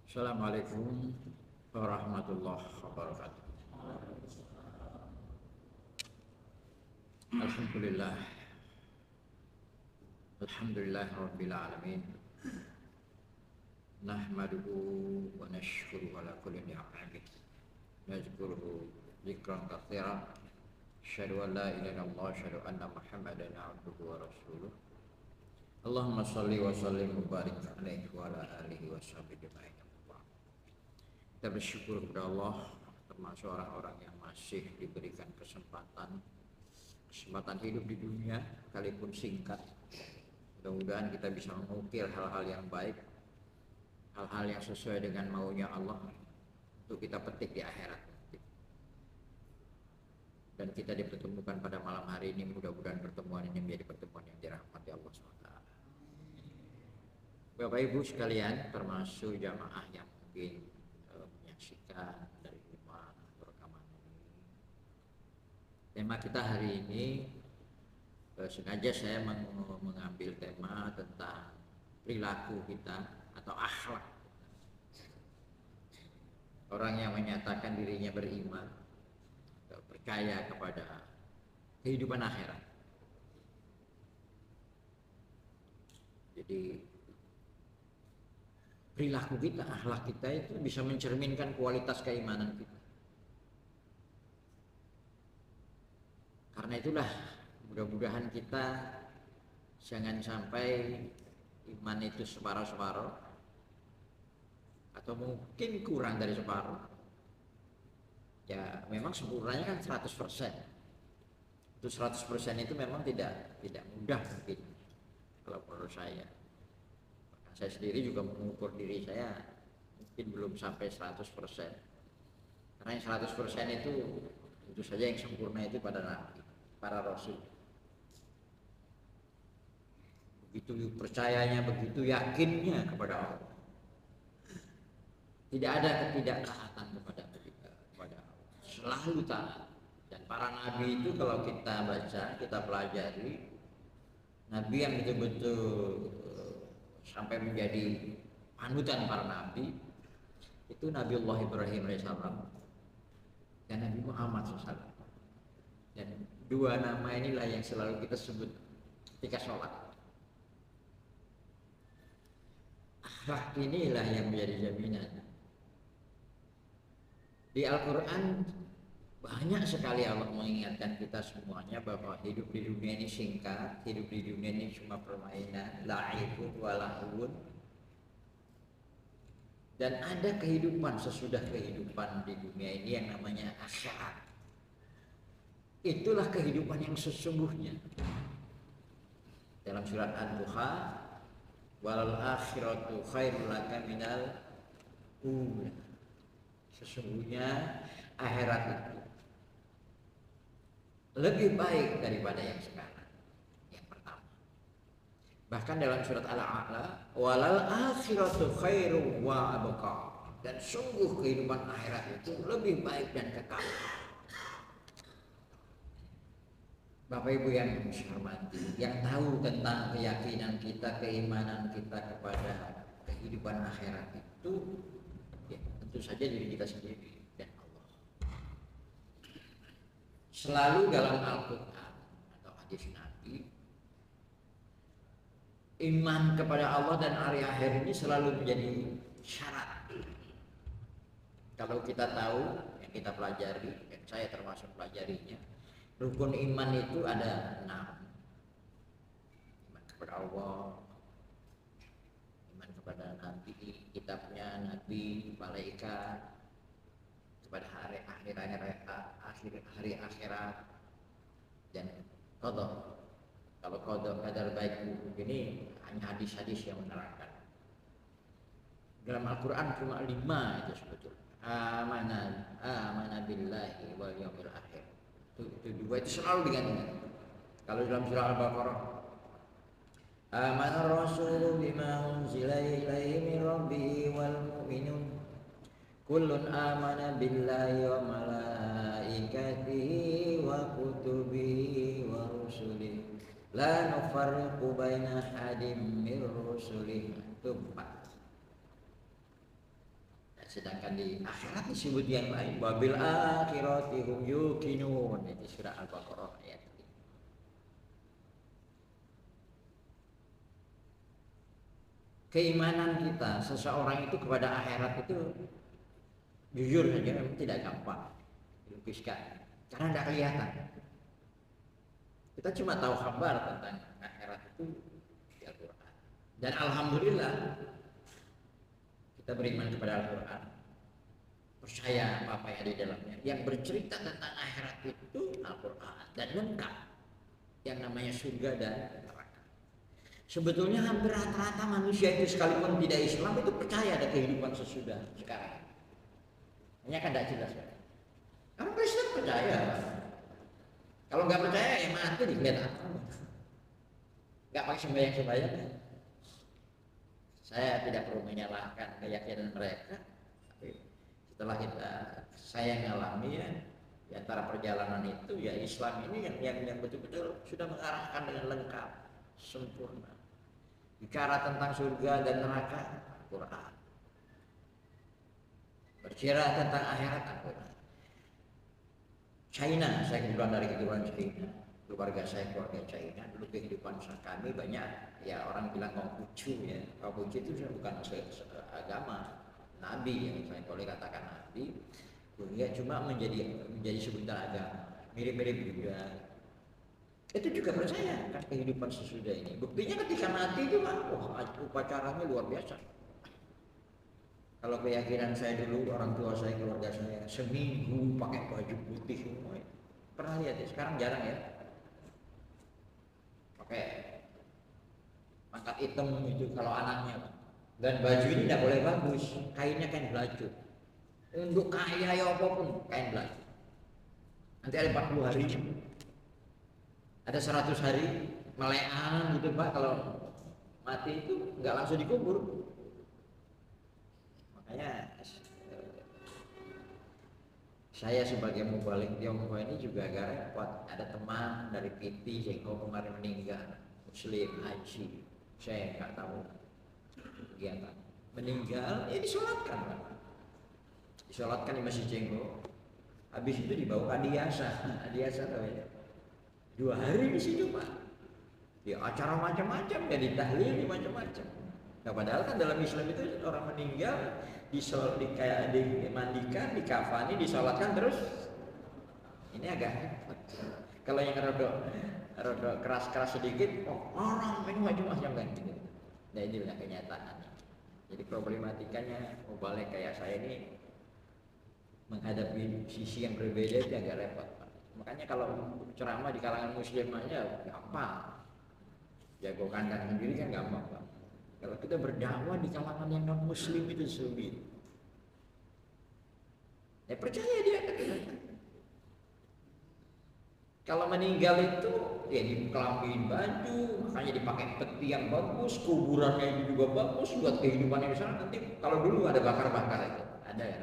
Assalamualaikum warahmatullahi wabarakatuh. Alhamdulillah. Alhamdulillah Rabbil Alamin. Nahmaduhu wa nashkuru ala kulli ni'amih. Nazkuruhu zikran katsiran. Asyhadu an la ilaha illallah, asyhadu anna Muhammadan abduhu wa rasuluh. Allahumma shalli wa sallim wa barik alaihi wa ala alihi wa sahbihi ajma'in. Kita bersyukur kepada Allah, termasuk orang-orang yang masih diberikan kesempatan hidup di dunia, sekalipun singkat. Mudah-mudahan kita bisa mengukir hal-hal yang baik, hal-hal yang sesuai dengan maunya Allah untuk kita petik di akhirat. Dan kita dipertemukan pada malam hari ini, mudah-mudahan pertemuan ini menjadi pertemuan yang dirahmati Allah SWT. Bapak Ibu sekalian, termasuk jamaah yang mungkin menyaksikan dari rumah atau rekaman ini. Tema kita hari ini sengaja saya mengambil tema tentang perilaku kita atau akhlak. Orang yang menyatakan dirinya beriman atau percaya kepada kehidupan akhirat. Jadi perilaku kita, akhlak kita itu bisa mencerminkan kualitas keimanan kita. Karena itulah mudah-mudahan kita jangan sampai iman itu separuh-separuh atau mungkin kurang dari separuh. Ya memang sempurnanya kan 100%. Itu 100% itu memang tidak mudah mungkin kalau menurut saya. Saya sendiri juga mengukur diri saya mungkin belum sampai 100%. Karena yang 100% itu tentu saja yang sempurna itu pada Nabi, para Rasul. Begitu percayanya, begitu yakinnya kepada Allah. Tidak ada ketidaktaatan kepada Allah. Selalu taat. Dan para Nabi itu kalau kita baca, kita pelajari, Nabi yang betul-betul sampai menjadi panutan para nabi itu Nabiullah Ibrahim AS dan Nabi Muhammad SAW. Dan dua nama inilah yang selalu kita sebut ketika sholat. Akhlak inilah yang menjadi jaminan. Di Al-Quran banyak sekali Allah mengingatkan kita semuanya bahwa hidup di dunia ini singkat, hidup di dunia ini cuma permainan, la'ibun walahun. Dan ada kehidupan sesudah kehidupan di dunia ini yang namanya akhirat. Itulah kehidupan yang sesungguhnya. Dalam surat An-Duha, walal akhiratu khairul laka minal ula. Sesungguhnya akhirat itu lebih baik daripada yang sekarang, yang pertama. Bahkan dalam surat Al-A'la, walal akhiratu khairu wa abqa. Dan sungguh kehidupan akhirat itu lebih baik dan kekal. Bapak Ibu yang saya hormati, yang tahu tentang keyakinan kita, keimanan kita kepada kehidupan akhirat itu, ya, tentu saja diri kita sendiri dan Allah. Selalu dalam Al-Quran atau hadis Nabi, iman kepada Allah dan hari akhir ini selalu menjadi syarat. Kalau kita tahu, yang kita pelajari, dan saya termasuk pelajarinya, rukun iman itu ada 6. Iman kepada Allah, iman kepada Nabi, kitabnya, Nabi, malaikat, kepada hari akhirat dan qada. Kalau qada kadar baik ini hanya hadis-hadis yang menerangkan. Dalam Al-Quran cuma 5 itu sebetulnya. Amana billahi wal yaumil akhir. Itu 2 itu selalu diganti. Kalau dalam surah Al-Baqarah, amana rasulu bima unzila ilaihi min rabbihi wal mu'minun kullun amana billahi wa malaikatihi wa kutubihi wa rusulihi la nufarriqu baina ahadin min rusulihi. Itu 4. sedangkan di akhirat disebut yang lain, wabil akhirati hum yuqinun. Itu surah Al-Baqarah ayat 3. Keimanan kita seseorang itu kepada akhirat itu jujur saja memang tidak gampang dilukiskan karena tidak kelihatan. Kita cuma tahu kabar tentang akhirat itu di Al-Quran. Dan alhamdulillah kita beriman kepada Al-Quran, percaya apa yang ada di dalamnya. Yang bercerita tentang akhirat itu Al-Quran dan lengkap, yang namanya surga dan neraka. Sebetulnya hampir rata-rata manusia itu sekalipun tidak Islam itu percaya ada kehidupan sesudah sekarang. Hanya kan tidak jelas. Orang Kristen percaya. Kalau nggak percaya ya mati dilihat apa. Nggak pakai sembahyang. Saya tidak perlu menyalahkan keyakinan mereka. Tapi setelah saya ngalami ya, di antara perjalanan itu ya Islam ini yang betul-betul sudah mengarahkan dengan lengkap, sempurna. Bicara tentang surga dan neraka, Quran. Berbicara tentang akhirat, Quran. China, saya kebetulan dari keturunan China, keluarga saya keluarga China. Dulu kehidupan kami banyak ya orang bilang Konghucu ya. Konghucu itu bukan agama, nabi yang saya boleh katakan nabi. Ya cuma menjadi sebentar agama, mirip-mirip juga. Itu juga percaya kan kehidupan sesudah ini. Buktinya ketika mati itu kan, wah upacaranya luar biasa. Kalau keyakinan saya dulu, orang tua saya, keluarga saya, seminggu pakai baju putih semua. Pernah lihat ya? Sekarang jarang ya. Pakai pangkat hitam itu kalau anaknya. Dan baju ini tidak boleh bagus, kainnya kain belajuk. Untuk kaya ya apapun, kain belajuk. Nanti ada 40 hari, ada 100 hari, melean gitu Pak. Kalau mati itu nggak langsung dikubur. Makanya saya sebagai mubalik Tionghoa ini juga agak repot. Ada teman dari PT Jenggo kemarin meninggal, Muslim haji, saya nggak tahu kegiatan. Meninggal, ya disolatkan Pak. Disolatkan di Masjid Jenggo. Habis itu dibawa Adiasa tahu ya. 2 hari di situ Pak. Ya acara macam-macam, ya ditahlil macam-macam. Nah, padahal kan dalam Islam itu orang meninggal dimandikan, dikafani, disolatkan terus. Ini agak kalau yang rada keras-keras sedikit, orang ini macam-macam kan gitu. Nah inilah kenyataannya. Jadi problematikanya balik kayak saya ini menghadapi sisi yang berbeda itu agak repot. Makanya kalau ceramah di kalangan muslim aja gampang. Jago kandang sendiri kan gampang Pak. Kalau kita berdakwah di kalangan yang non muslim itu sulit. Ya percaya dia katanya. Kalau meninggal itu ya dikelamin baju, makanya dipakai peti yang bagus, kuburannya itu juga bagus buat kehidupan yang sana. Nanti kalau dulu ada bakar-bakar itu, ada ya,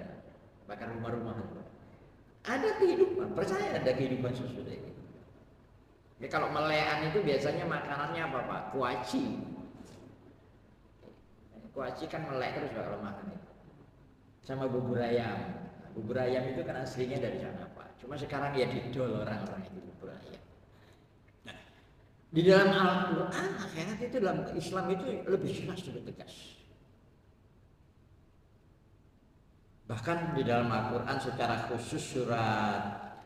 bakar rumah-rumahan. Ada kehidupan, percaya ada kehidupan sesudah itu. Ya kalau melean itu biasanya makanannya apa Pak? Kuaci. Kuaci kan melek terus kalau makan itu. Sama bubur ayam. Bubur ayam itu kan aslinya dari sana Pak. Cuma sekarang ya didol orang-orang itu bubur ayam. Nah, di dalam Al-Quran akhirat itu dalam Islam itu lebih jelas, lebih tegas. Bahkan di dalam Al-Quran secara khusus surat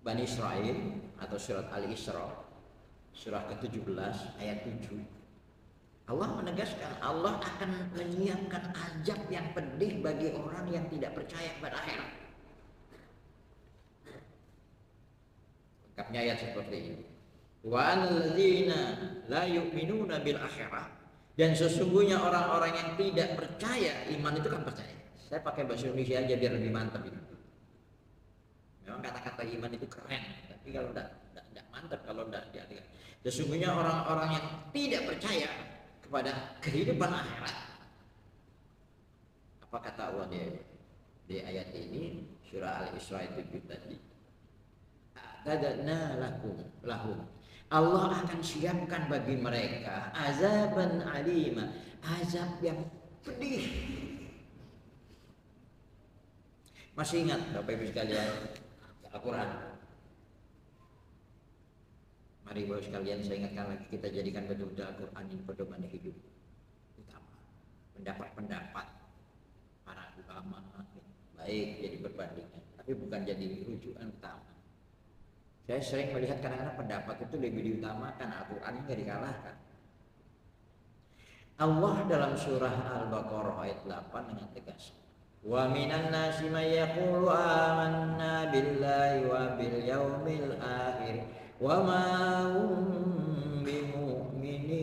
Bani Israel atau surat Al-Isra, surah ke-17 ayat 7. Allah menegaskan Allah akan menyiapkan azab yang pedih bagi orang yang tidak percaya pada akhirat. Lengkapnya ayat seperti ini. Wa alladzina la yu'minuna bil akhirah, dan sesungguhnya orang-orang yang tidak percaya, iman itu kan percaya. Saya pakai bahasa Indonesia aja biar lebih mantap itu. Memang kata-kata iman itu keren, tapi kalau tidak mantap kalau tidak diartikan. Sesungguhnya orang-orang yang tidak percaya pada kehidupan akhirat. Apa kata Allah di ayat ini surah Al-Isra itu tadi? A'tadna lahum. Allah akan siapkan bagi mereka azaban alima, azab yang pedih. Masih ingat Bapak Ibu sekalian Al-Quran? Mari Bapak sekalian saya ingatkan lagi, kita jadikan betul-betul Al-Quran ini pedoman hidup utama. Pendapat-pendapat para ulama baik jadi perbandingan, tapi bukan jadi rujukan utama. Saya sering melihat kadang-kadang pendapat itu lebih diutamakan, Al-Quran ini nggak dikalahkan. Allah dalam surah Al-Baqarah ayat 8 dengan tegas, wa minan nasi may yaqulu amanna billahi wa bil yaumil akhir wa ma hum bimu'minin.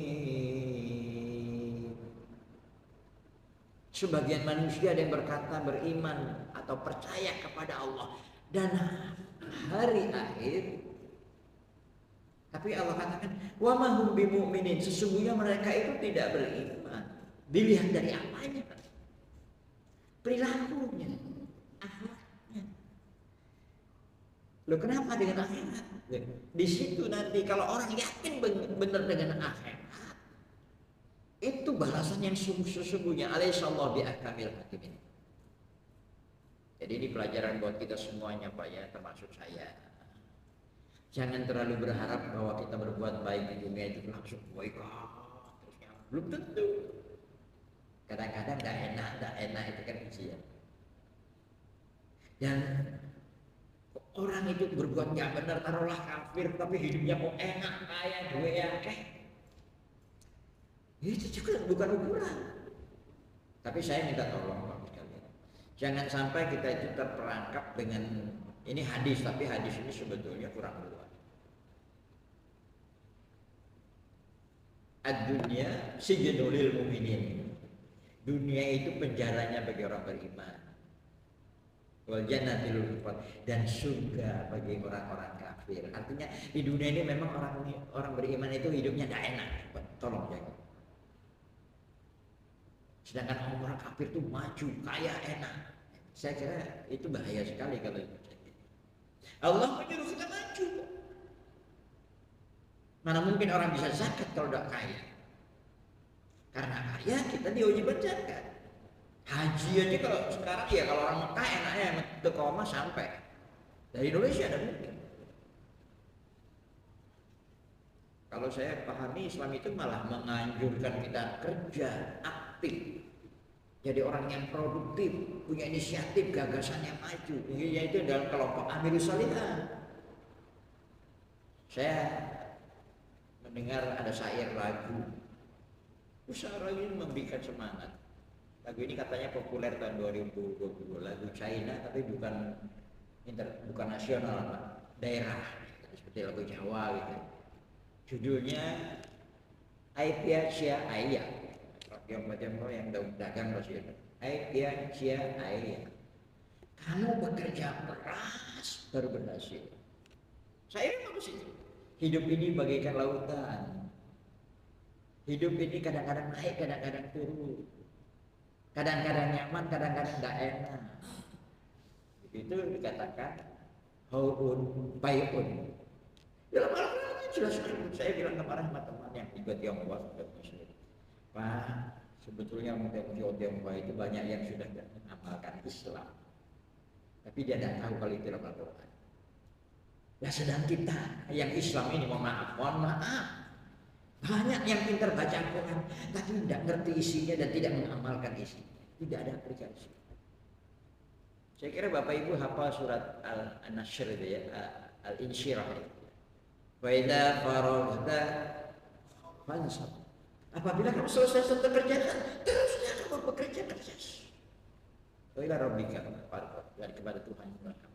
Sebagian manusia ada yang berkata beriman atau percaya kepada Allah dan hari akhir, tapi Allah katakan wa ma hum bimu'minin, sesungguhnya mereka itu tidak beriman. Dilihat dari apanya? Perilakunya, akhlaknya. Loh, kenapa dengan akhirat? Di situ nanti kalau orang yakin benar dengan akhirat, itu balasan yang sesungguhnya. Alaihissallahu bi'ahkamil hakimin. Jadi ini pelajaran buat kita semuanya Pak ya, termasuk saya. Jangan terlalu berharap bahwa kita berbuat baik di dunia itu langsung baik terusnya. Belum tentu. Kadang-kadang tidak enak itu kan ujian. Dan orang itu berbuat nggak benar, taruhlah kafir, tapi hidupnya kok enak, kaya, duit ya, itu juga bukan ukuran. Tapi saya minta tolong Bapak sekalian, jangan sampai kita itu terperangkap dengan ini hadis, tapi hadis ini sebetulnya kurang luas. Ad-dunya sijnul lil mu'minin. Dunia itu penjaranya bagi orang beriman. Wal jannatu lil kufar, dan surga bagi orang-orang kafir. Artinya di dunia ini memang orang beriman itu hidupnya tidak enak. Tolong jaga. Sedangkan orang kafir itu maju, kaya, enak. Saya kira itu bahaya sekali kalau itu. Allah menyuruh kita maju. Mana mungkin orang bisa zakat kalau tidak kaya? Karena kaya kita diwajibkan zakat. Haji aja kalau sekarang ya, kalau orang Mekah enaknya ke koma sampai dari Indonesia ada mungkin. Kalau saya pahami Islam itu malah menganjurkan kita kerja aktif, jadi orang yang produktif, punya inisiatif, gagasannya maju. Yaitu dalam kelompok Amilus Shalihat. Saya mendengar ada syair lagu, usaha ini memberikan semangat. Lagu ini katanya populer tahun 2020, lagu China tapi bukan nasional, daerah, seperti lagu Jawa gitu. Judulnya Aitia Sia Aya. Yang macam yang dagang masih ada. Aitia Sia Aya. Kamu bekerja keras baru berhasil. Saya memang begitu. Hidup ini bagaikan lautan. Hidup ini kadang-kadang naik, kadang-kadang turun. Kadang-kadang nyaman, kadang-kadang tidak enak. Itu dikatakan haun baiun. Dalam Al-Quran jelas sekali. Saya bilang kemarin sama teman yang ikut Tionghoa, Pak, sebetulnya Tionghoa itu banyak yang sudah mengamalkan Islam, tapi dia tidak tahu kalau itu dalam Al-Quran. Ya sedang kita yang Islam ini mohon maaf, banyak yang pintar baca Al-Quran tapi tidak ngerti isinya dan tidak mengamalkan isinya, tidak ada aplikasi. Saya kira Bapak Ibu hafal surat Al-Nashr itu ya, Al-Insyirah. Wa idza faraghta fansab. Apabila kamu selesai satu kerjaan, terusnya kamu bekerja keras. Wa ila rabbika farghab, dan kepada Tuhan kamu.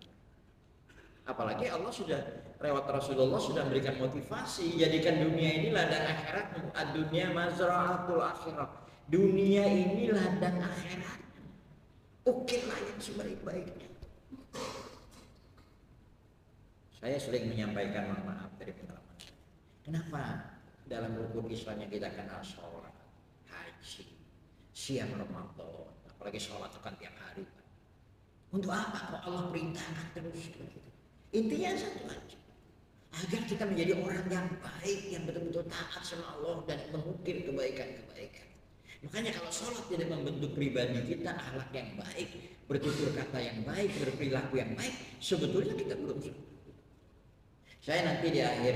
Apalagi Allah sudah lewat Rasulullah sudah memberikan motivasi, jadikan dunia ini ladang akhiratmu. Ad-dunya mazra'atul akhirah. Dunia ini ladang akhirat. Ukirlah yang sebaik-baiknya. Saya sering menyampaikan, mohon maaf dari pengalaman saya. Kenapa dalam rukun Islam yang kita kenal sholat, haji, siam Ramadan, apalagi sholat kan tiap hari. Untuk apa kok Allah perintahkan terus? Intinya satu aja, agar kita menjadi orang yang baik, yang betul-betul taat sama Allah dan mengukir kebaikan-kebaikan. Makanya kalau sholat tidak membentuk pribadi kita, akhlak yang baik, bertutur kata yang baik, berperilaku yang baik, sebetulnya kita belum sholat. Saya nanti di akhir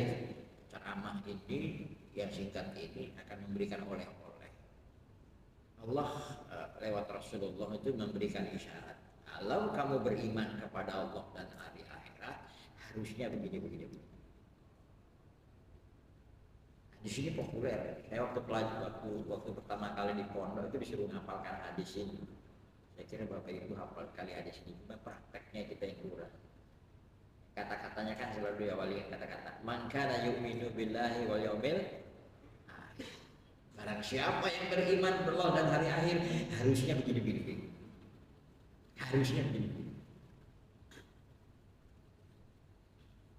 ceramah ini yang singkat ini akan memberikan oleh-oleh. Allah lewat Rasulullah itu memberikan isyarat. Kalau kamu beriman kepada Allah dan hari akhirat, harusnya begini. Di sini populer. Saya waktu pertama kali di pondok itu disuruh menghafalkan hadis ini. Saya kira Bapak Ibu hafal kali hadis ini, cuma prakteknya kita yang kurang. Kata-katanya kan selalu diawali kata-kata man kana yu'minu billahi wal yaumil akhir. Barang siapa yang beriman Allah dan hari akhir, harusnya begini. Harusnya begini.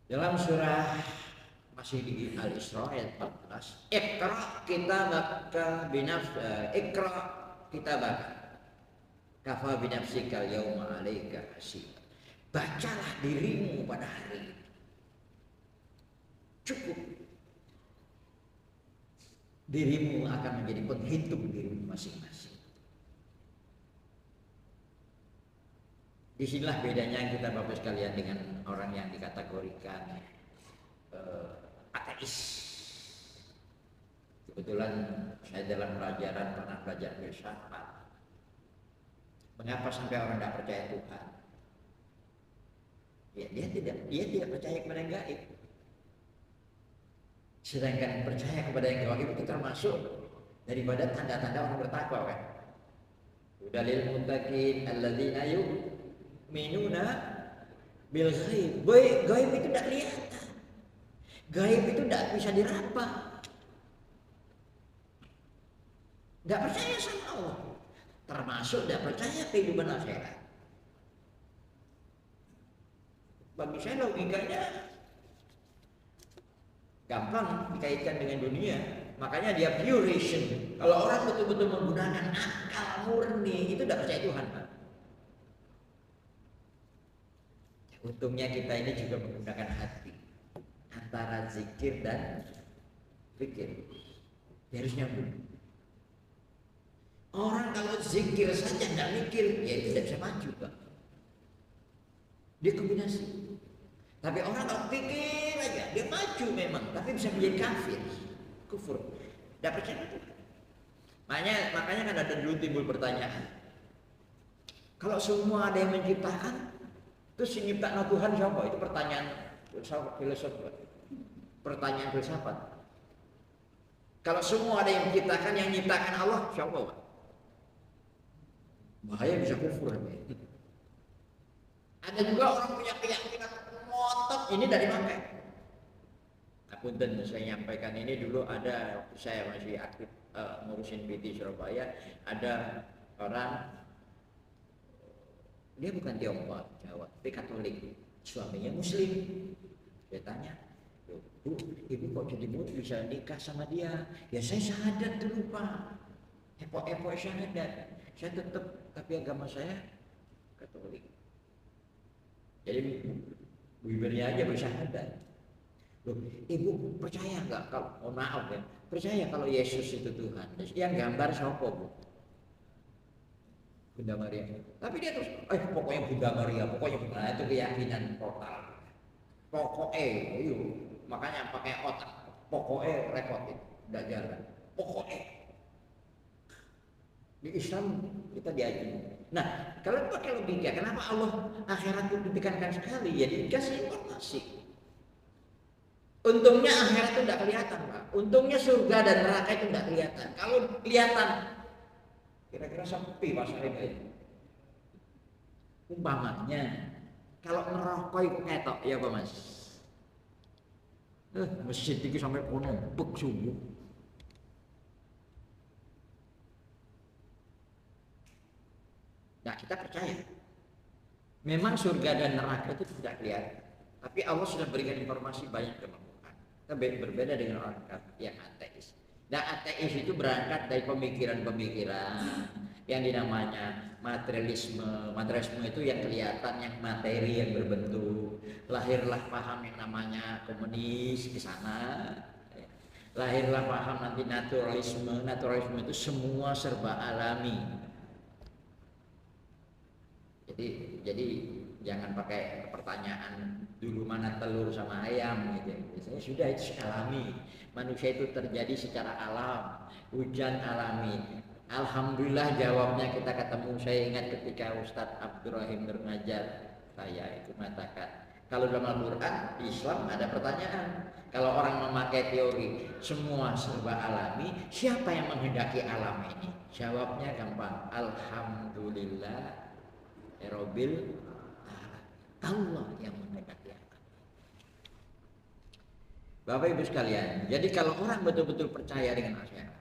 Dalam surah masih di Al-Isra ayat 14, Iqra kitabaka Iqra kitabaka kafa binafsika yauma 'alaika hasib. Bacalah dirimu pada hari ini. Cukup. Dirimu akan menjadi penghitung dirimu masing-masing. Disinilah bedanya kita Bapak sekalian dengan orang yang dikategorikan ateis. Kebetulan saya dalam pelajaran pernah belajar filsafat. Mengapa sampai orang tidak percaya Tuhan? Ya, dia tidak percaya kepada yang gaib. Sedangkan percaya kepada yang gaib itu termasuk daripada tanda-tanda orang bertakwa kan. Dalil muttaqin alladzina yu'minuna bil ghaib. Gaib itu tidak kelihatan. Gaib itu tidak bisa diraba. Tidak percaya sama Allah. Termasuk tidak percaya kehidupan akhirat. Bagi saya logikanya gampang dikaitkan dengan dunia. Makanya dia pure reason. Kalau orang betul-betul menggunakan akal murni, itu tidak percaya Tuhan, Pak. Untungnya kita ini juga menggunakan hati antara zikir dan pikir. Dia harus nyambung. Orang kalau zikir saja tidak mikir, ya itu tidak bisa maju, Pak. Dia kombinasi. Tapi orang kalau pikir aja, dia maju memang, tapi bisa menjadi kafir, kufur. Tidak percaya Tuhan. Makanya kan ada dulu timbul pertanyaan. Kalau semua ada yang menciptakan, terus yang menciptakan Tuhan siapa? Itu pertanyaan filsafat. Pertanyaan filsafat. Kalau semua ada yang menciptakan, yang menciptakan Allah siapa, Pak? Bahaya bisa kufur. Ada juga orang punya keyakinan ngotot ini dari mana? Apunten saya nyampaikan ini dulu ada waktu saya masih aktif ngurusin PT Surabaya, ada orang dia bukan Tionghoa, Jawa, tapi Katolik, suaminya Muslim. Saya tanya, Bu, ibu kok jadi bisa nikah sama dia? Ya saya syahadat dulu Pak, epok syahadat. Saya tetap, tapi agama saya Katolik. Jadi bibirnya aja bersyahadat. Loh, ibu percaya nggak kalau, maaf ya, percaya kalau Yesus itu Tuhan? Terus yang gambar siapa, Bu? Bunda Maria. Tapi dia terus, pokoknya Bunda Maria, pokoknya Bunda, itu keyakinan total. Pokoknya, makanya pakai otak. Pokoknya repotin, nggak jalan. Pokoknya. Di Islam kita diajar. Nah, kalau pakai logika, kenapa Allah akhirat itu ditekankan sekali? Ya dikasih informasi. Untungnya akhirat itu tidak kelihatan, Pak. Untungnya surga dan neraka itu tidak kelihatan. Kalau kelihatan, kira-kira sepi pasarnya itu. Umpamanya, kalau ngerokok itu ketok, ya Pak Mas. Masjid itu sampai kono bek subuh. Nah, kita percaya memang surga dan neraka itu tidak kelihatan, tapi Allah sudah berikan informasi banyak dalam Al-Quran. Kita berbeda dengan orang yang ateis. Nah, ateis itu berangkat dari pemikiran-pemikiran yang dinamanya materialisme. Materialisme itu yang kelihatan, yang materi, yang berbentuk. Lahirlah paham yang namanya komunis ke sana. lahirlah paham nanti naturalisme. Naturalisme itu semua serba alami. Jadi jangan pakai pertanyaan dulu mana telur sama ayam gitu. Biasanya sudah itu alami. Manusia itu terjadi secara alam, hujan alami. Alhamdulillah jawabnya kita ketemu. Saya ingat ketika Ustadz Abdurrahim Nurnajar saya itu mengatakan, kalau dalam Al-Quran Islam ada pertanyaan, kalau orang memakai teori semua serba alami, siapa yang menghendaki alam ini? Jawabnya gampang, alhamdulillah Rabbil Allah yang menghendaki alam. Bapak Ibu sekalian, jadi kalau orang betul-betul percaya dengan akhirat,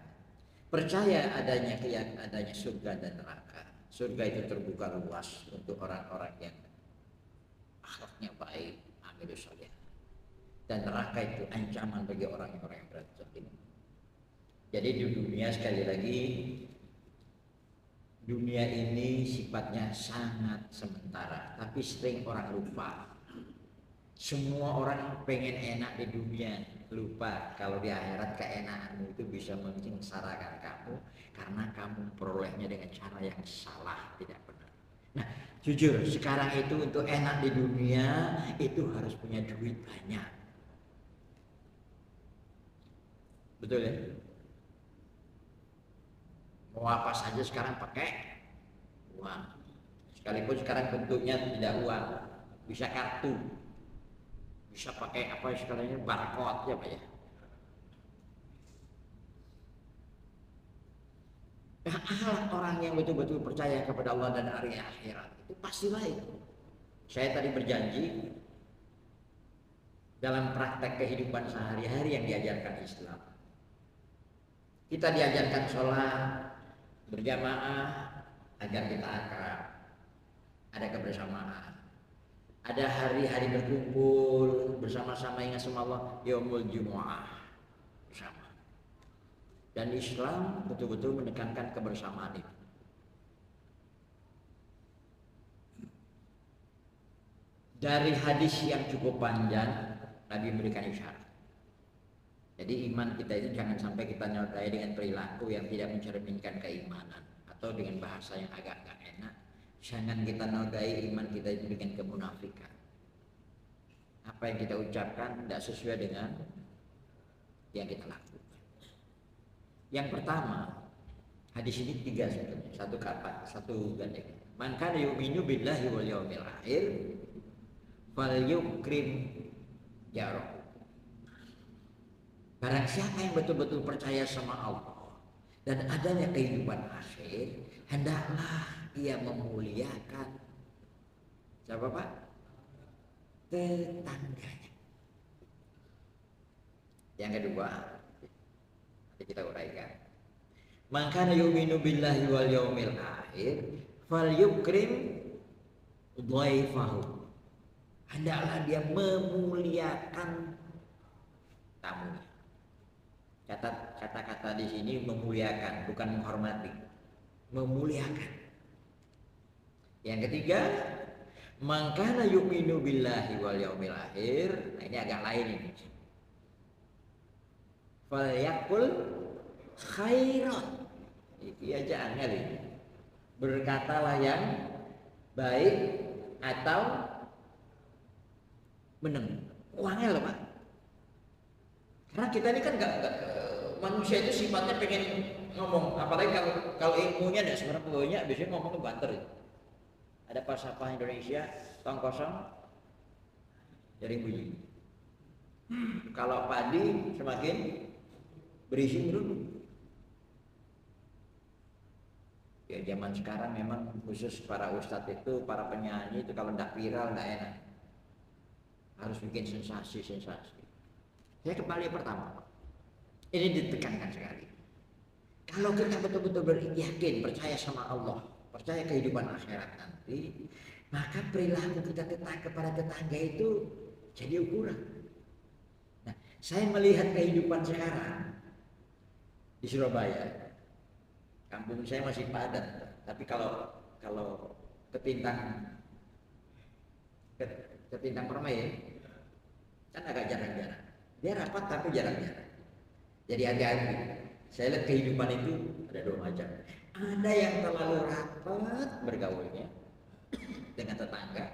percaya adanya surga dan neraka. Surga itu terbuka luas untuk orang-orang yang akhlaknya baik, amilus saleh. Dan neraka itu ancaman bagi orang-orang yang berbuat ini. Jadi di dunia sekali lagi, dunia ini sifatnya sangat sementara, tapi sering orang lupa. Semua orang pengen enak di dunia, lupa kalau di akhirat keenakanmu itu bisa menyengsarakan kamu karena kamu perolehnya dengan cara yang salah, tidak benar. Nah, jujur sekarang itu untuk enak di dunia itu harus punya duit banyak. Betul ya? Mau apa saja sekarang pakai uang. Sekalipun sekarang bentuknya tidak uang, bisa kartu, bisa pakai apa istilahnya barcode ya Pak ya. Nah, orang yang betul-betul percaya kepada Allah dan hari akhirat itu pasti baik. Saya tadi berjanji dalam praktek kehidupan sehari-hari yang diajarkan Islam, kita diajarkan sholat berjamaah agar kita akrab, ada kebersamaan, ada hari-hari berkumpul bersama-sama ingat sama Allah, yaumul jumu'ah bersama. Dan Islam betul-betul menekankan kebersamaan itu. Dari hadis yang cukup panjang, Nabi memberikan isyarat. Jadi iman kita itu jangan sampai kita nyodai dengan perilaku yang tidak mencerminkan keimanan, atau dengan bahasa yang agak gak enak, jangan kita nodai iman kita itu dengan kemunafikan. Apa yang kita ucapkan tidak sesuai dengan yang kita lakukan. Yang pertama, hadis ini 3 sebetulnya, satu kata, satu gandeng. Man kana yu'minu billahi wal yawmil akhir falyukrim jarahu. Barang siapa yang betul-betul percaya sama Allah dan adanya kehidupan akhir, hendaklah ia memuliakan siapa Pak? Tetangganya. Yang kedua, nanti kita uraikan. Man kana yu'minu billahi wal yawmil akhir falyukrim dhaifahu. Hendaklah dia memuliakan tamunya. Kata-kata di sini memuliakan, bukan menghormati, memuliakan. Yang ketiga, man kana yu'minu billahi wal yawmil akhir. Nah, ini agak lain ini. Falyakul khairan. Iki aja angel ini. Berkatalah yang baik atau meneng. Angel loh Pak. Karena kita ini kan gak manusia itu sifatnya pengen ngomong, apalagi kalau ilmunya tidak sebenarnya banyak, biasanya ngomongnya banter itu. Ada falsafah Indonesia, tong kosong, jaring bunyi. Kalau padi semakin berisi merunduk. Ya zaman sekarang memang khusus para ustadz itu, para penyanyi itu kalau tidak viral tidak enak, harus bikin sensasi. Saya kembali pertama, ini ditekankan sekali. Kalau kita betul-betul yakin, percaya sama Allah, percaya kehidupan akhirat nanti, maka perilaku kita kepada tetangga itu jadi ukuran. Nah, saya melihat kehidupan sekarang di Surabaya, kampung saya masih padat, tapi kalau ketintang Permai kan agak jarang-jarang. Dia rapat tapi jarang-jarang. Jadi hati-hati. Saya lihat kehidupan itu ada dua macam. Ada yang terlalu rapat bergaulnya dengan tetangga.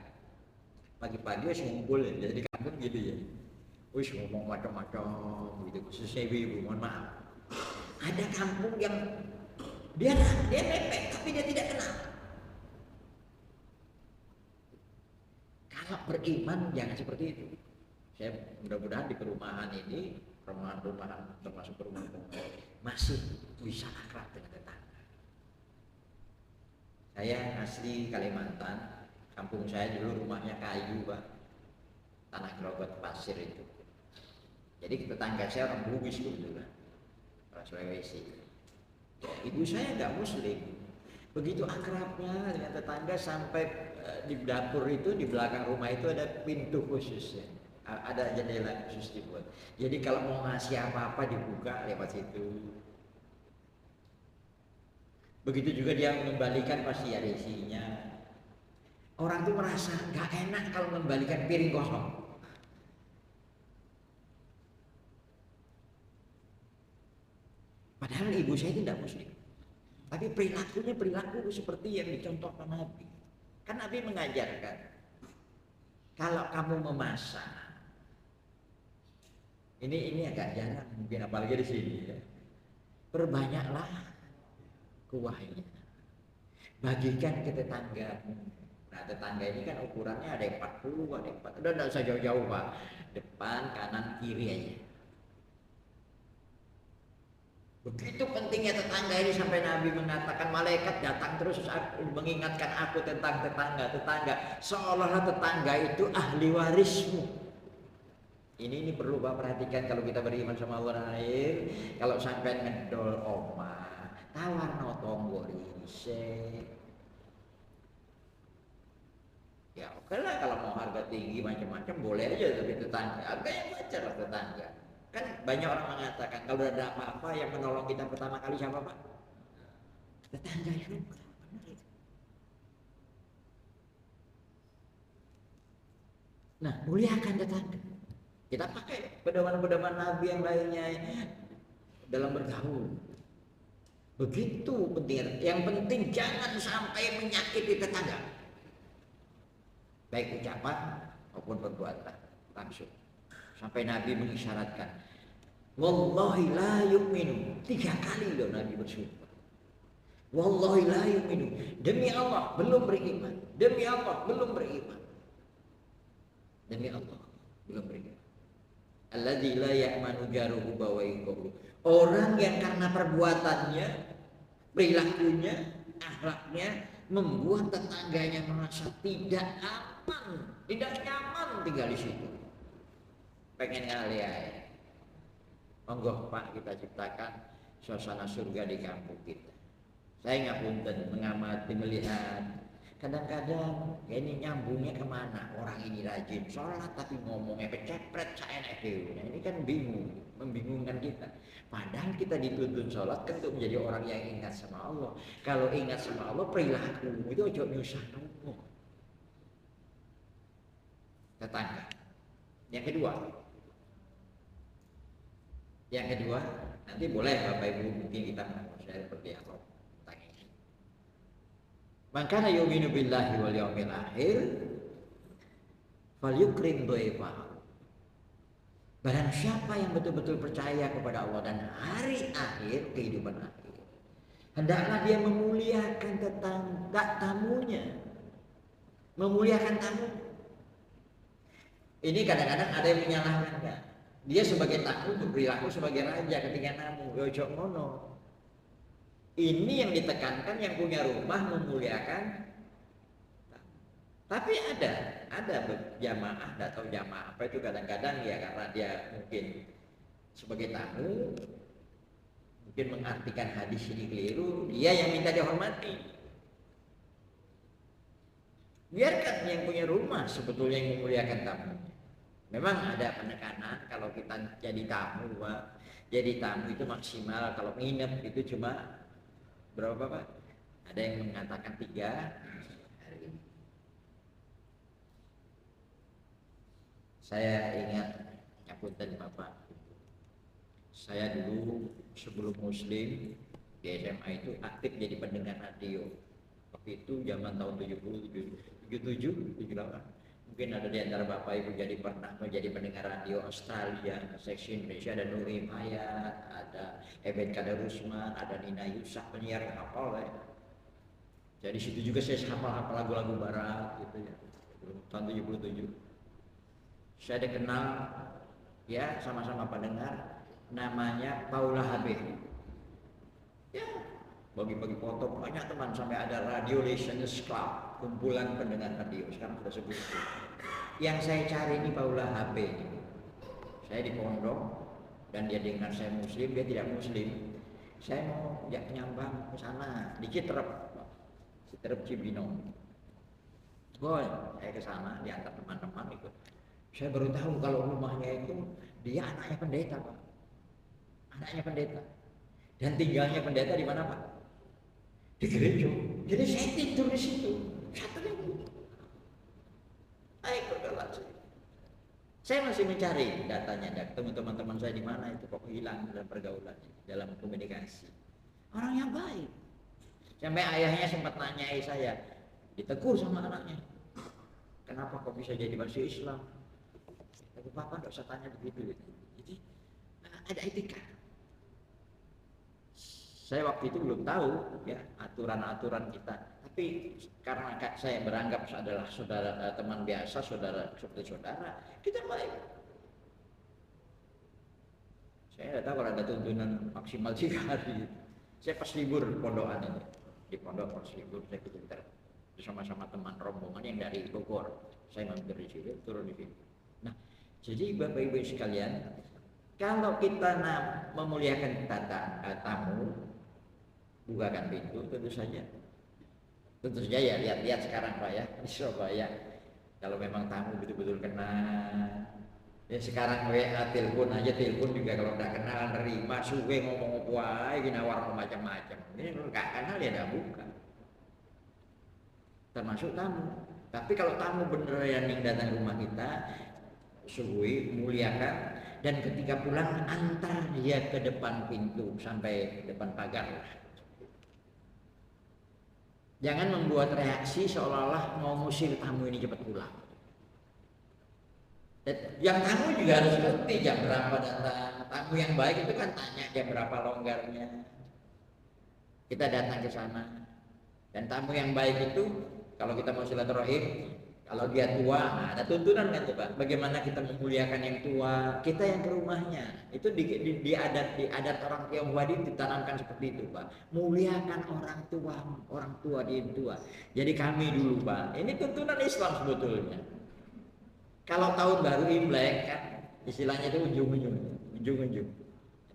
Pagi-pagi wis ngumpul ya, jadi di kampung gitu ya. Wis ngomong macam-macam gitu, khususnya ibu-ibu, mohon maaf. Ada kampung yang dia mepet tapi dia tidak kenal. Kalau beriman jangan seperti itu. Saya mudah-mudahan di perumahan ini, perumahan termasuk perumahan masih bisa akrab dengan tetangga. Saya asli Kalimantan, kampung saya dulu rumahnya kayu Pak, tanah gerogot pasir itu. Jadi tetangga saya orang Bugis kebetulan, orang Sulawesi. Ibu saya nggak Muslim, begitu akrabnya dengan tetangga sampai di dapur itu di belakang rumah itu ada pintu khusus ya. Ada jendela khusus dibuat. Jadi kalau mau ngasih apa-apa dibuka lewat situ. Begitu juga dia mengembalikan pasti ada isinya. Orang tuh merasa nggak enak kalau mengembalikan piring kosong. Padahal ibu saya itu tidak Muslim. Tapi perilakunya perilaku seperti yang dicontohkan Nabi. Kan Nabi mengajarkan, kalau kamu memasak, ini agak jarang mungkin apalagi di sini ya. Perbanyaklah kuahnya, bagikan ke tetanggamu. Nah tetangga ini kan ukurannya ada yang 40, ada yang 40, udah tidak usah jauh-jauh Pak, depan, kanan, kiri aja. Begitu pentingnya tetangga ini sampai Nabi mengatakan malaikat datang terus mengingatkan aku tentang tetangga seolah-olah tetangga itu ahli warismu. Ini perlu Pak perhatikan kalau kita beriman sama Allah dan akhir. Kalau sampai ngedol omah tawarno tonggo rise. Ya oke lah kalau mau harga tinggi macam-macam boleh aja, tapi tetangga harga yang wajar lah tetangga. Kan banyak orang mengatakan kalau ada apa-apa yang menolong kita pertama kali siapa Pak? Tetangga juga. Benar itu. Nah, muliakan tetangga. Kita pakai pedoman-pedoman Nabi yang lainnya dalam bergaul. Begitu penting. Yang penting jangan sampai menyakiti tetangga. Baik ucapan maupun perbuatan langsung. Sampai Nabi mengisyaratkan, wallahi la yu'minu. 3 kali loh Nabi bersumpah. Wallahi la yu'minu. Demi Allah belum beriman. Demi Allah belum beriman. Demi Allah belum beriman. Alladzi la ya'manu jaruhu bawa'iqahu. Orang yang karena perbuatannya, perilakunya, akhlaknya membuat tetangganya merasa tidak aman, tidak nyaman tinggal di situ. Pengen ngali aja. Monggo Pak kita ciptakan suasana surga di kampung kita. Saya ngapunten mengamati melihat kadang-kadang ini nyambungnya kemana, orang ini rajin sholat tapi ngomongnya pecepret saya dewe. Nah, ini kan bingung, membingungkan kita. Padahal kita dituntun sholat kan untuk menjadi orang yang ingat sama Allah. Kalau ingat sama Allah perilaku itu ojo nyusah nopo. Tetangga. Yang kedua, nanti boleh Bapak Ibu mungkin kita share seperti apa tentang ini. Man kana yu'minu billahi wal yawmil akhir falyukrim dhaifahu. Barang siapa yang betul-betul percaya kepada Allah dan hari akhir, kehidupan akhir, hendaklah dia memuliakan tamunya. Memuliakan tamu. Ini kadang-kadang ada yang menyalahkan kan? Dia sebagai tamu berperilaku sebagai raja ketika tamu. Ojo ngono. Ini yang ditekankan yang punya rumah memuliakan. Tapi ada jamaah atau jamaah apa itu kadang-kadang ya karena dia mungkin sebagai tamu mungkin mengartikan hadis ini keliru, dia yang minta dihormati. Biarkan yang punya rumah sebetulnya yang memuliakan tamu. Memang ada penekanan kalau kita jadi tamu Pak. Jadi tamu itu maksimal kalau nginep itu cuma berapa Pak? Ada yang mengatakan 3 hari. Saya ingat ngapunten Bapak. Saya dulu sebelum Muslim di SMA itu aktif jadi pendengar radio. Waktu itu zaman tahun 77, 77, 78. Mungkin ada di antara Bapak Ibu pernah menjadi pendengar radio Australia, seksi Indonesia, ada Nuri Hayat, ada Ebet Kadarusman, ada Nina Yusah, penyiar yang hafal ya. Jadi situ juga saya hafal lagu-lagu barat gitu ya. Tahun 77. Saya dikenal ya sama-sama pendengar, namanya Paula Habib. Ya, bagi-bagi foto banyak teman, sampai ada Radio Listeners Club, kumpulan pendengar radio, sekarang sudah sebut. Yang saya cari ini Paula HP. Saya di pondok dan dia dengar saya Muslim, dia tidak Muslim. Saya mau nyambang ke sana di Citerep Cibinong. Boy, saya ke sana diantar teman-teman ikut. Saya baru tahu kalau rumahnya itu dia anaknya pendeta, Pak. Anaknya pendeta. Dan tinggalnya pendeta di mana, Pak? Di gereja. Jadi saya tidur di situ. Satu minggu. Saya masih mencari datanya, teman-teman saya di mana itu kok hilang dalam pergaulan, dalam komunikasi. Orang yang baik. Sampai ayahnya sempat nanyai saya, ditegur sama anaknya. Kenapa kok bisa jadi masuk Islam? Tapi Bapak tidak usah tanya begitu. Jadi ada etika. Saya waktu itu belum tahu ya aturan-aturan kita, tapi karena saya beranggap adalah saudara, teman biasa, seperti saudara, kita baik. Saya tidak tahu kalau ada tuntunan maksimal 3 hari. Saya pas libur pondokan itu, di pondok pas libur saya pintar bersama-sama teman rombongan yang dari Bogor. Saya mampir di sini, turun di sini. Nah, jadi Bapak Ibu sekalian, kalau kita memuliakan tamu, bukakan pintu, tentu saja ya, lihat sekarang Pak ya, di Surabaya kalau memang tamu betul-betul kenal ya, sekarang WA telepon juga kalau udah kenal nerima, suwe ngomong apa aja, nawar macam-macam. Ini kalau nggak kenal ya nggak buka, termasuk tamu. Tapi kalau tamu beneran yang datang ke rumah kita, suwe muliakan, dan ketika pulang antar dia ke depan pintu sampai depan pagar. Jangan membuat reaksi seolah-olah mau ngusir tamu ini cepat pulang. Yang tamu juga harus ngerti jam berapa datang. Tamu yang baik itu kan tanya jam berapa longgarnya. Kita datang ke sana. Dan tamu yang baik itu kalau kita mau silaturahim, kalau dia tua, nah ada tuntunan kan tuh Pak. Bagaimana kita memuliakan yang tua? Kita yang ke rumahnya. Itu di adat orang Tionghoa ditanamkan seperti itu Pak. Muliakan orang tua di tua. Jadi kami dulu Pak, ini tuntunan Islam sebetulnya. Kalau tahun baru Imlek kan istilahnya itu ujung-ujung.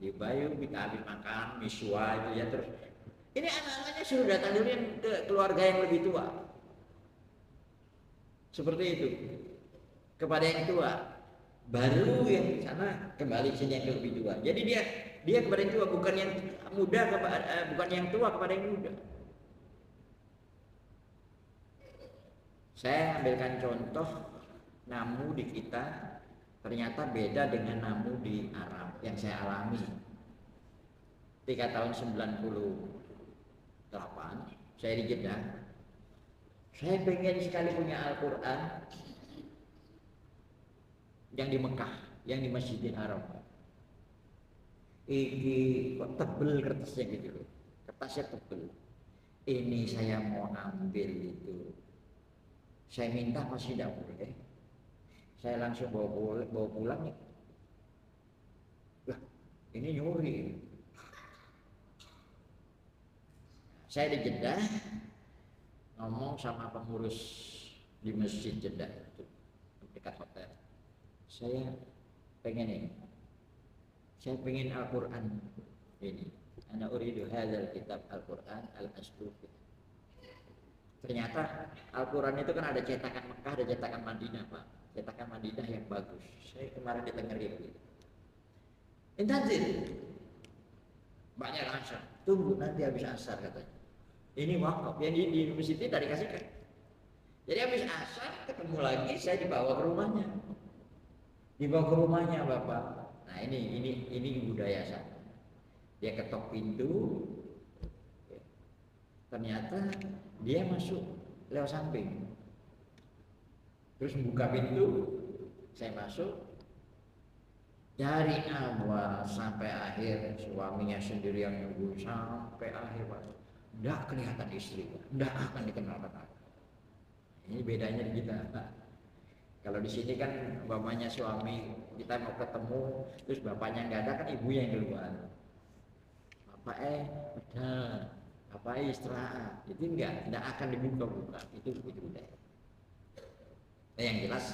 Jadi bayu kita habis makan miswa itu ya, terus ini anak-anaknya sudah datang dulu yang ke keluarga yang lebih tua. Seperti itu. Kepada yang tua, baru yang sana kembali sini yang lebih tua. Jadi dia kepada yang tua, bukan yang muda bukan yang tua kepada yang muda. Saya ambilkan contoh namu di kita ternyata beda dengan namu di Arab yang saya alami. Ketika tahun 98 saya di Jeddah, saya pengen sekali punya Al-Quran yang di Mekah, yang di Masjidil Haram. Ini kok tebel kertasnya gitu loh, kertasnya tebel. Ini saya mau ambil itu, saya minta masih tidak boleh. Saya langsung bawa pulang nih. Lah, ini nyuri. Saya di Jeddah ngomong sama pengurus di masjid Jeddah itu dekat hotel. Saya pengen ini. Saya pengen Al-Quran ini. Ana uridu hadzal kitab Al-Quran al-Aslufi. Ternyata Al-Quran itu kan ada cetakan Mekah, ada cetakan Madinah Pak. Cetakan Madinah yang bagus. Saya kemarin ditengerin gitu. Intazir. Banyak asar. Tunggu nanti habis asar katanya. Ini wakaf yang di masjid tadi kasihkan. Jadi habis asar ketemu lagi, saya dibawa ke rumahnya. Dibawa ke rumahnya Bapak. Nah Nah ini budaya sana. Dia ketok pintu, ternyata dia masuk lewat samping. Terus buka pintu, saya masuk. Dari awal sampai akhir suaminya sendiri yang nunggu sampai akhir, Pak. Tidak kelihatan istrinya, tidak akan dikenalkan. Ini bedanya di kita. Nah, kalau di sini kan bapaknya suami kita mau ketemu, terus bapaknya nggak ada kan ibunya yang keluar. Bapak udah, bapak istirahat. Itu tidak akan dibuka-buka. Itu budaya. Nah, yang jelas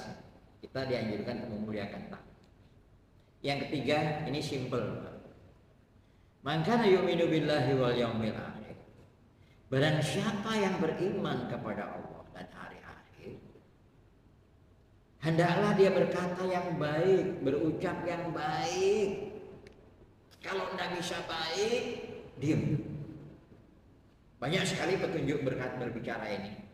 kita dianjurkan memuliakan tamu. Yang ketiga, ini simple. Man kana yu'minu billahi wal yaumil akhir. Barang siapa yang beriman kepada Allah dan hari akhir, hendaklah dia berkata yang baik, berucap yang baik. Kalau tidak bisa baik, diam. Banyak sekali petunjuk berbicara ini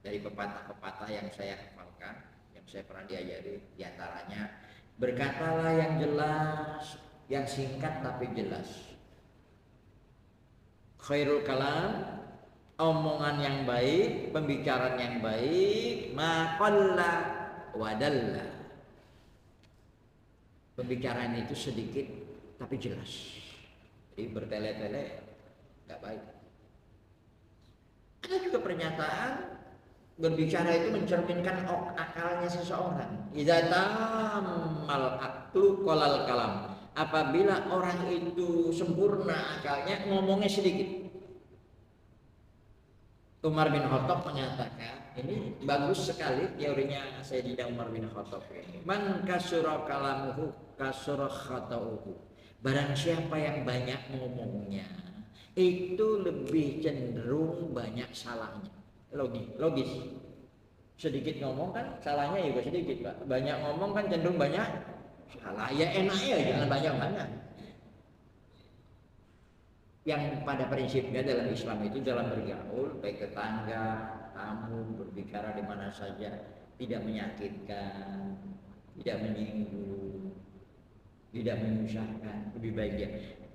dari pepatah-pepatah yang saya hafalkan, yang saya pernah diajari. Di antaranya, berkatalah yang jelas, yang singkat tapi jelas. Khairul kalam, omongan yang baik, pembicaraan yang baik, maqalla wadalla. Pembicaraan itu sedikit tapi jelas. Jadi bertele-tele nggak baik. Ada juga pernyataan berbicara itu mencerminkan akalnya seseorang. Idza tamal aktu qolal kalam. Apabila orang itu sempurna akalnya, ngomongnya sedikit. Umar bin Khattab menyatakan, ini bagus sekali teorinya Sayyidina Umar bin Khattab ini. Man kasura kalamuhu kasura khata'uhu. Barang siapa yang banyak ngomongnya, itu lebih cenderung banyak salahnya. Logis. Sedikit ngomong kan salahnya juga sedikit, Pak. Banyak ngomong kan cenderung banyak salah. Ya enaknya jangan banyak-banyak. Yang pada prinsipnya dalam Islam itu dalam bergaul, baik tetangga, tamu, berbicara di mana saja, tidak menyakitkan, tidak menyinggung, tidak menyusahkan, lebih baik dia.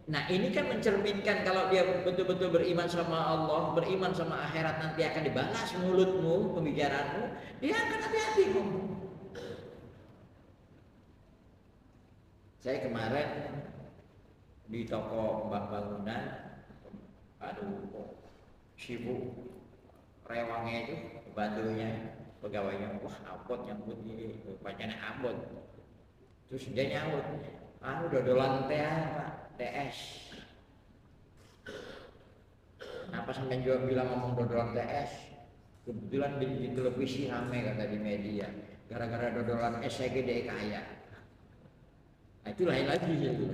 Nah ini kan mencerminkan kalau dia betul-betul beriman sama Allah, beriman sama akhirat, nanti akan dibalas mulutmu, pembicaraanmu, dia akan hati-hati ngomong. Saya kemarin di toko Mbak Bangunan, aduh sibuk, rewangnya itu, bantunya, pegawainya, wah abot nyambut ini, bacanya abot. Terus dia nyambut, dodolan teh Pak. TS. Kenapa sampai juga bilang ngomong dodolan TS? Kebetulan di televisi rame kata di media. Gara-gara dodolan es saya gede kaya. Nah, itu lain lagi gitu.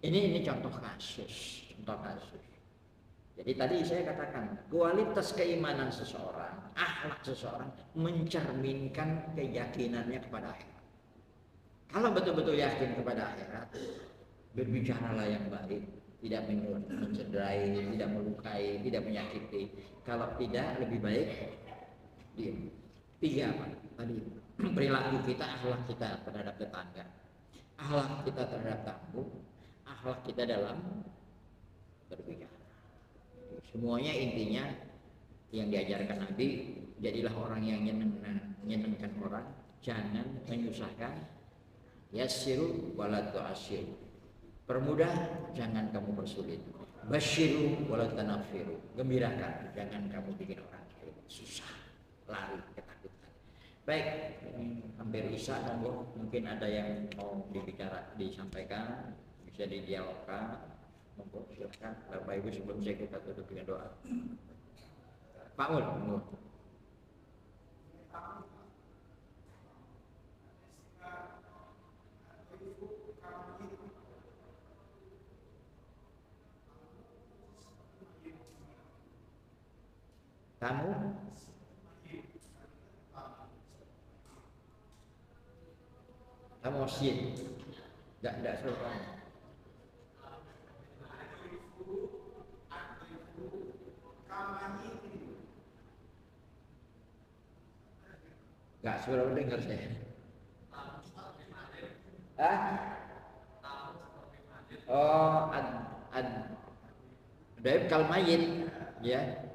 Ini contoh kasus. Jadi tadi saya katakan kualitas keimanan seseorang, akhlak seseorang mencerminkan keyakinannya kepada akhirat. Kalau betul-betul yakin kepada akhirat, berbicaralah yang baik, tidak mencederai, tidak melukai, tidak menyakiti. Kalau tidak, lebih baik diam. 3 apa? Tadi perilaku kita, akhlak kita terhadap tetangga, akhlak kita terhadap tamu, akhlak kita dalam berbicara. Semuanya intinya yang diajarkan Nabi, jadilah orang yang menyenangkan orang, jangan menyusahkan. Yassiru wala tu'assiru. Permudah, jangan kamu persulit. Basyiru wala tanaffiru. Gembirakan, jangan kamu bikin orang susah, lari, ketakutan. Baik, ini hampir isya, mungkin ada yang mau disampaikan, bisa didialogkan. Monggo silakan Bapak Ibu, sebelum saya kita tutup dengan doa. Pak Mul, monggo. Kamu masjid, tidak suruh kamu. Nggak suruh dengar saya. Oh, Daib kal mayit, ya.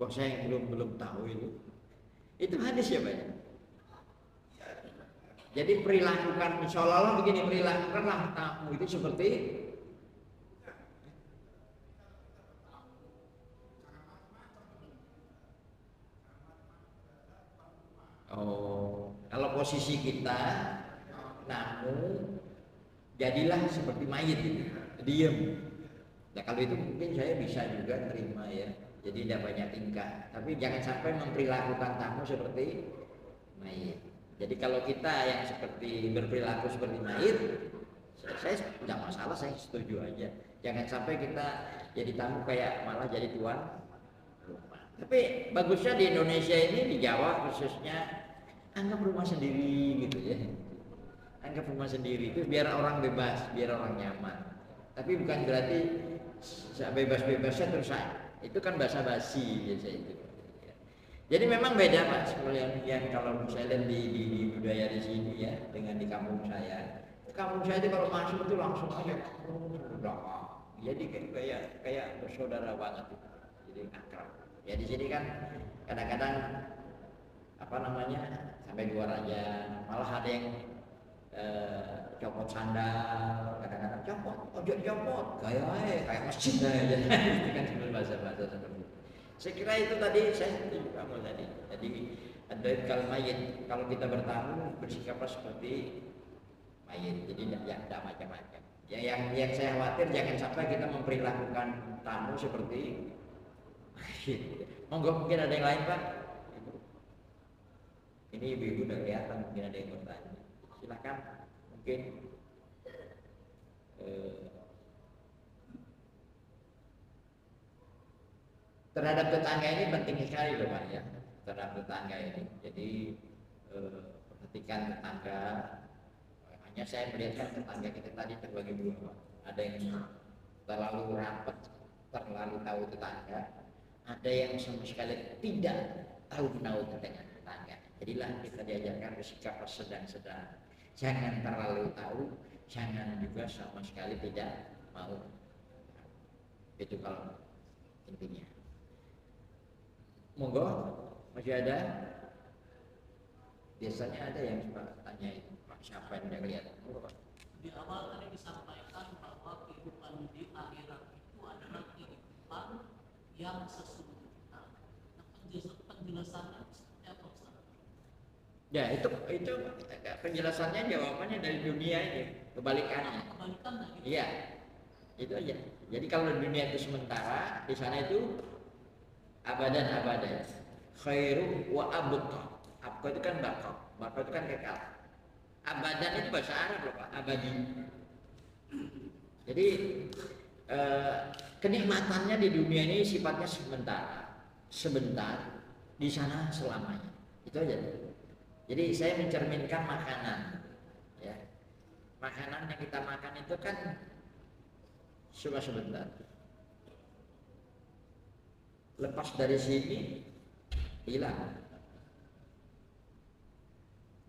Kok saya belum tahu itu. Itu hadis ya Pak. Jadi perilakukan, seolah-olah begini, perilakukanlah tamu itu seperti kalau posisi kita namun jadilah seperti mayit itu, diem. Nah kalau itu mungkin saya bisa juga terima ya. Jadi tidak banyak tingkah, tapi jangan sampai memperlakukan tamu seperti mayit. Jadi kalau kita yang seperti berperilaku seperti mayit, saya tidak masalah, saya setuju aja. Jangan sampai kita jadi tamu kayak malah jadi tuan rumah. Tapi bagusnya di Indonesia ini, di Jawa khususnya, anggap rumah sendiri gitu ya. Anggap rumah sendiri itu biar orang bebas, biar orang nyaman. Tapi bukan berarti bebas-bebasnya terus itu kan basa-basi biasa itu. Jadi memang beda Pak, yang kalau saya lihat di budaya di sini ya dengan di kampung saya. Kampung saya itu kalau masuk itu langsung aja jadi kayak bersaudara banget itu. Jadi akrab. Ya di sini kan kadang-kadang apa namanya sampai luar aja, malah ada yang copot sandal, kadang-kadang copot, ojo copot, kayak masjid aja. Itu kan bahasa-bahasa seperti itu. Saya kira itu tadi saya setuju kamu tadi. Jadi ada kal mayit, kalau kita bertamu bersikaplah seperti mayit. Jadi tidak macam-macam. Ya, yang saya khawatir jangan sampai kita memperlakukan tamu seperti mayit. Monggo mungkin ada yang lain Pak. Ini ibu-ibu udah kelihatan, mungkin ada yang bertanya. Silakan mungkin terhadap tetangga ini penting sekali loh Pak ya, terhadap tetangga ini. Jadi perhatikan tetangga. Hanya saya melihatkan tetangga kita tadi terbagi dua Pak. Ada yang terlalu rapat, terlalu tahu tetangga. Ada yang sama sekali tidak tahu menahu dengan tetangga. Jadilah kita diajarkan bersikap sedang-sedang. Jangan terlalu tahu, jangan juga sama sekali tidak mau. Itu kalau intinya. Monggo, masih ada? Biasanya ada yang suka tanya itu, Pak, siapa yang udah lihat? Monggo Pak. Di awal tadi disampaikan bahwa kehidupan di akhirat itu adalah kehidupan yang sesungguhnya. Penjelasannya seperti apa Ustaz? Ya itu penjelasannya, jawabannya dari dunia ini, kebalikannya. Kebalikannya gitu. Iya, itu aja. Jadi kalau dunia itu sementara, di sana itu abadan, khairu wa abqa. Abqa itu kan baqa itu kan kekal. Abadan itu bahasa Arab loh Pak, abadi. Jadi kenikmatannya di dunia ini sifatnya sebentar, di sana selamanya. Itu aja. Jadi saya mencerminkan makanan, ya. Makanan yang kita makan itu kan cuma sebentar. Lepas dari sini hilang.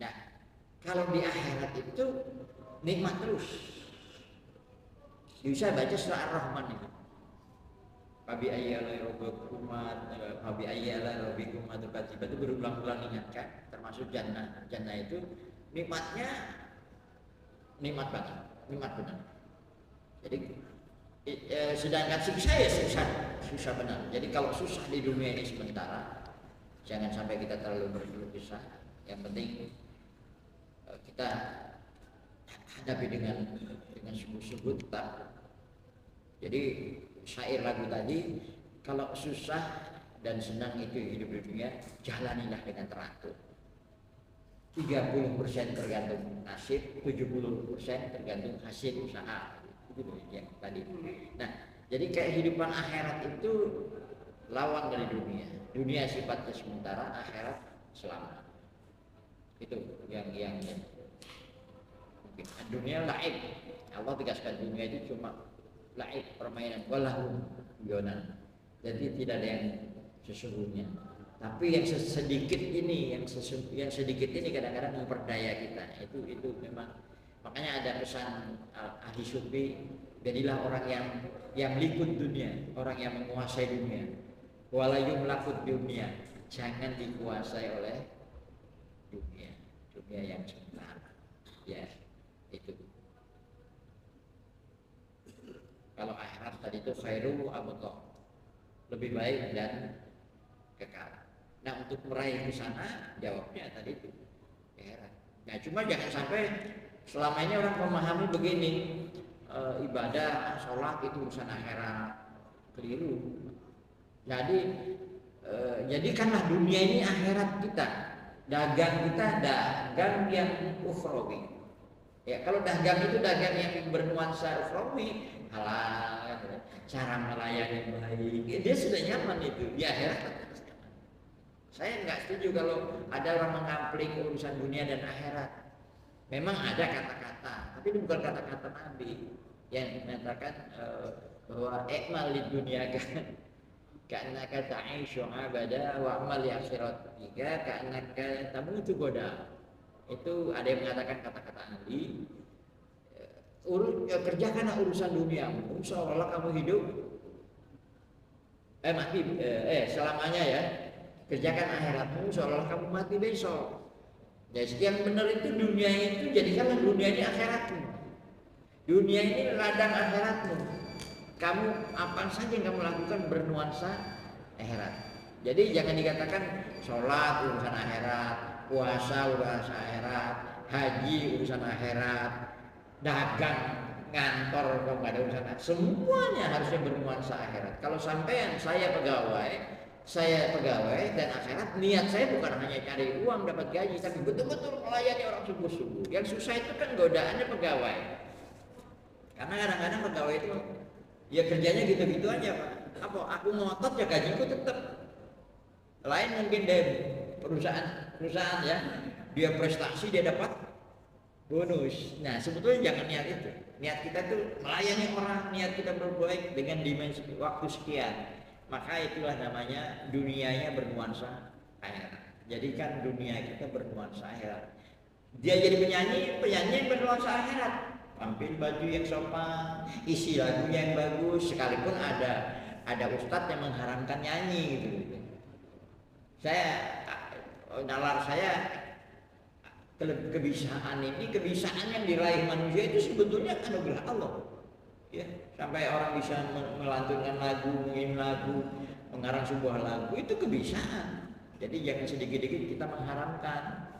Nah, kalau di akhirat itu nikmat terus. Bisa baca surah Ar-Rahman itu. Fabi ayyala rabbikum itu berulang-ulang ingatkan, termasuk jannah. Jannah itu nikmatnya nikmat banget, nikmat benar. Jadi sedangkan siksa ya susah benar. Jadi kalau susah di dunia ini sementara, jangan sampai kita terlalu berkeluh kesah. Yang penting kita hadapi dengan sungguh-sungguh tetap. Jadi syair lagu tadi, kalau susah dan senang itu hidup di dunia, jalanilah dengan teratur. 30% tergantung nasib, 70% tergantung hasil usaha. Itu yang tadi. Nah, jadi kehidupan akhirat itu lawan dari dunia. Dunia sifatnya sementara, akhirat selama. Itu yang mungkin. Dunia laib. Allah tegaskan dunia itu cuma laib, permainan, walahum yonan. Jadi tidak ada yang sesungguhnya. Tapi yang sedikit ini, yang sedikit ini kadang-kadang memperdaya kita. Itu memang Makanya ada pesan ahli sufi, jadilah orang yang likut dunia, orang yang menguasai dunia. Wala yumlakut dunia, jangan dikuasai oleh dunia yang sementara. Ya, itu. Kalau akhirat tadi itu khairu abqa, lebih baik dan kekal. Nah, untuk meraih ke sana, jawabnya tadi itu akhirat. Nah, cuma jangan sampai selama ini orang memahami begini, ibadah, sholat itu urusan akhirat, keliru. Jadi jadikanlah dunia ini akhirat kita, dagang kita dagang yang ukhrawi. Ya, kalau dagang itu dagang yang bernuansa ukhrawi, halal, cara melayani baik, dia sudah nyaman itu di akhirat. Saya nggak setuju kalau ada orang mengampling urusan dunia dan akhirat. Memang ada kata-kata, tapi ini bukan kata-kata Nabi yang mengatakan bahwa ikmal di dunia karena kata Aisyah abada wa amal li akhiratika karena tamutu goda. Itu ada yang mengatakan kata-kata Nabi, kerjakanlah urusan duniamu seolah-olah kamu hidup mati selamanya ya. Kerjakan akhiratmu seolah-olah kamu mati besok. Jadi yang benar itu dunia itu jadikanlah dunia ini akhiratmu. Dunia ini ladang akhiratmu. Kamu apa saja yang kamu lakukan bernuansa akhirat. Jadi jangan dikatakan sholat urusan akhirat, puasa urusan akhirat, haji urusan akhirat, dagang ngantor kalau nggak ada urusan akhirat. Semuanya harusnya bernuansa akhirat. Kalau sampean saya pegawai dan akhirat, niat saya bukan hanya cari uang dapat gaji, tapi betul-betul melayani orang sungguh-sungguh. Yang susah itu kan godaannya pegawai. Karena kadang-kadang pegawai itu ya kerjanya gitu-gitu aja Pak. Apa aku ngotot ya gajiku tetap. Lain mungkin deh perusahaan ya, dia prestasi dia dapat bonus. Nah sebetulnya jangan niat itu. Niat kita tuh melayani orang, niat kita berbuat dengan dimensi waktu sekian. Maka itulah namanya dunianya bernuansa akhirat. Jadikan dunia kita bernuansa akhirat. Dia jadi penyanyi bernuansa akhirat. Tampil baju yang sopan, isi lagunya yang bagus, sekalipun ada ustadz yang mengharamkan nyanyi gitu. Nalar saya kebisaan yang diraih manusia itu sebetulnya anugerah Allah. Ya, sampai orang bisa melantunkan lagu, mengirim lagu, mengarang sebuah lagu itu kebisaan. Jadi jangan sedikit-sedikit kita mengharamkan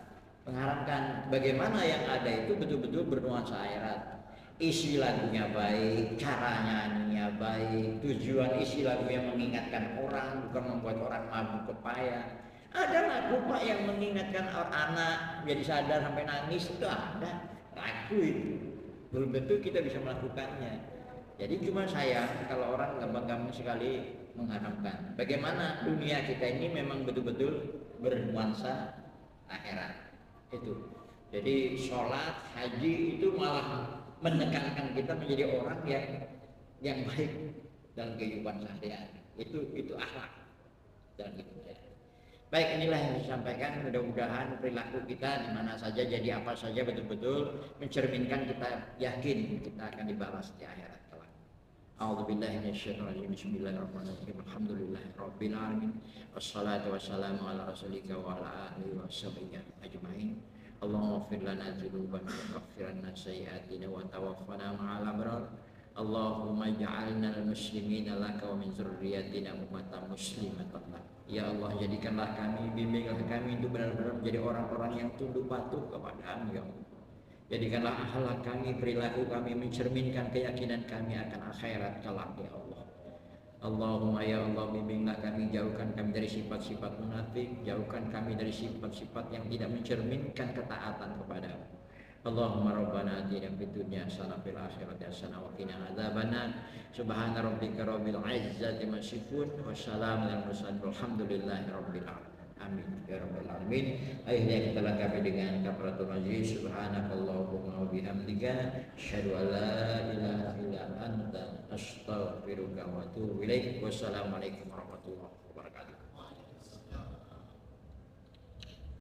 bagaimana yang ada itu betul-betul bernuansa akhirat. Isi lagunya baik, cara nyanyinya baik, tujuan isi lagu yang mengingatkan orang, bukan membuat orang mabuk kepayang. Ada lagu Pak yang mengingatkan anak jadi sadar sampai nangis, itu ada lagu itu. Belum tentu kita bisa melakukannya. Jadi cuma sayang kalau orang gampang-gampang sekali mengharamkan. Bagaimana dunia kita ini memang betul-betul bernuansa akhirat. Itu. Jadi sholat, haji itu malah menekankan kita menjadi orang yang baik dalam kehidupan sehari-hari. Itu akhlak dalam kehidupan sehari-hari. Baik, inilah yang disampaikan. Mudah-mudahan perilaku kita di mana saja, jadi apa saja betul-betul mencerminkan kita yakin kita akan dibalas di akhirat. A'udzubillahi minasyaitonir rajim. Bismillahirrahmanirrahim. Alhamdulillahirabbil alamin. Wassalatu wassalamu ala rasulika wa ala alihi washabihi ajmain. Allahumma ighfir lana dzunubana wa kaffir 'anna sayyi'atina wa tawaffana ma'al abrar. Allahumma ij'alna muslimina laka wa min dzurriyyatina ummatan muslimatan lak. Ya Allah, jadikanlah kami, bimbinglah kami untuk benar-benar menjadi orang-orang yang tunduk patuh kepada-Mu ya Allah. Jadikanlah akhlak kami, perilaku kami mencerminkan keyakinan kami akan akhirat kelak ya Allah. Allahumma ya Allah, bimbinglah kami, jauhkan kami dari sifat-sifat munafik, jauhkan kami dari sifat-sifat yang tidak mencerminkan ketaatan kepada-Mu. Allahumma rabbana atina fid dunya hasanah fil akhirati hasanah wa qina adzabannar. Subhana rabbika rabbil izzati amma yasifun wa salamun alal mursalin walhamdulillahi rabbil alamin. Amin ya rabbal alamin. Akhirnya kita lengkapi dengan kafaratul majlis. Subhanakallahumma wa bihamdika asyhadu an la ilaha illa anta astaghfiruka wa atubu ilaik. Wassalamualaikum warahmatullahi wabarakatuh.